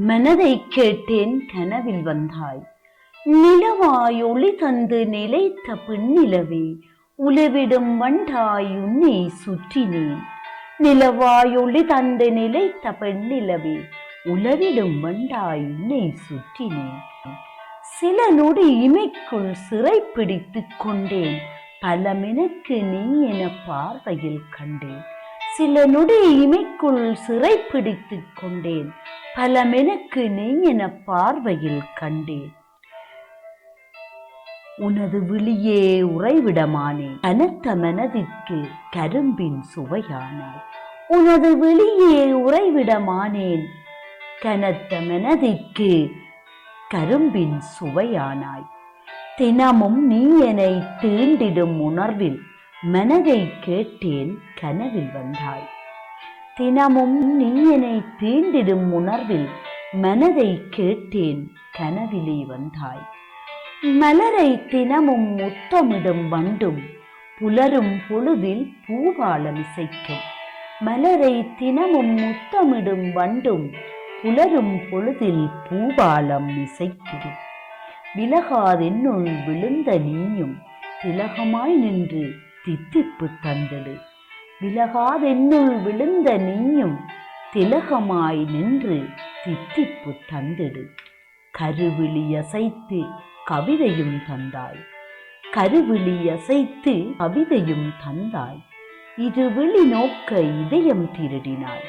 மனதைக் கேட்டேன் கனவில் வந்தாய். நிலவாய் ஒளி தந்து நிலைத்த பெண்ணிலவே, உலவிடும் வண்டாய் உன்னை சுற்றினேன். நிலவாய் ஒளி தந்து நிலைத்த பெண்ணிலவே, உலவிடும் வண்டாய் உன்னை சுற்றினேன். சில நொடி இமைக்குள் சிறை பிடித்துக் கொண்டேன், பலமெனக்கு நீ என பார்வையில் கண்டேன். சில நொடி இமைக்குள் சிறை பிடித்துக் கொண்டேன், பலமெனக்கு நீ என பார்வையில் கண்டேன். உனது விழியே உறைவிடமானே, கனத்த மனதிற்கு கரும்பின் சுவையானாய். உனது விழியே உறைவிடமானேன், கனத்த மனதிற்கு கரும்பின் சுவையானாய். தினமும் நீ என்னை தீண்டிடும் உணர்வில் மனதை கேட்டேன் கனவில் வந்தாய். தினமும் நீ என்னை தீண்டிடும் உணர்வில் மனதை கேட்டேன் கனவிலே வந்தாய். மலரை தினமும் முத்தமிடும் வண்டும் புலரும் பொழுதில் பூபாலம் இசைக்கும். மலரை தினமும் முத்தமிடும் வண்டும் புலரும் பொழுதில் பூபாலம் இசைக்கும். விலகாதென்னுள் விழுந்த நீயும் திலகமாய் நின்று தித்திப்பு தந்திடு. விலகாதென்னுள் விழுந்த நீயும் திலகமாய் நின்று தித்திப்பு தந்திடு. கருவிழி அசைத்து கவிதையும் தந்தாய். கருவிழி அசைத்து கவிதையும் தந்தாய். இருவிழி நோக்க இதயம் திருடினாய்.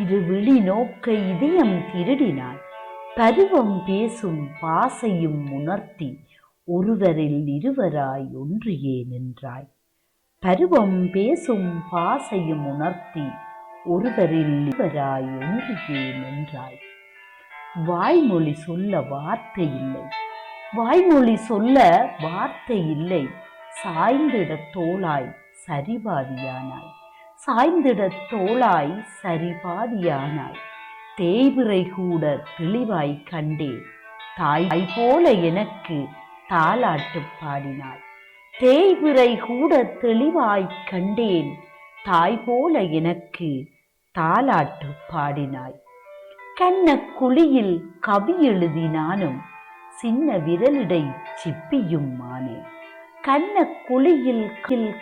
இருவிழி நோக்க இதயம் திருடினாய். பருவம் பேசும் பாசையும் உணர்த்தி ஒருவரில் இருவராய் ஒன்றியே நின்றாய். பருவம் பேசும் பாசையும் உணர்த்தி ஒருவரில் இருவராய் ஒன்றியே நின்றாய். வாய்மொழி சொல்ல வார்த்தை இல்லை. வாய்மொழி சொல்ல வார்த்தை இல்லை. சாய்ந்திட தோளாய் சரிபாதியானாய். சாய்ந்திட தோளாய் சரிபாதியானாய். தேய்பிறை கூட தெளிவாய் கண்டேன், தாய் போல எனக்கு தாலாட்டு பாடினாய். தேய்பிறை கூட தெளிவாய் கண்டேன், தாய் போல எனக்கு தாலாட்டு பாடினாய். கண்ண குழியில் கவி எழுதி நானும் சின்ன விரலிடை சிப்பியும் மானேன். கண்ண குழியில்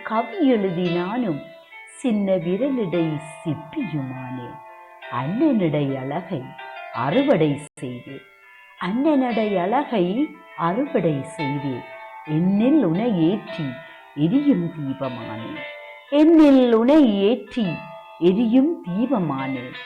கவி எழுதி நானும் சின்ன விரலிடை சிப்பியுமானேன். அண்ணனடை அழகை அறுவடை செய்தேன். அண்ணனடை அழகை அறுவடை செய்தேன். என்னில் உனை ஏற்றி எரியும் தீபமானேன். என்னில் உனை ஏற்றி எரியும் தீபமானேன்.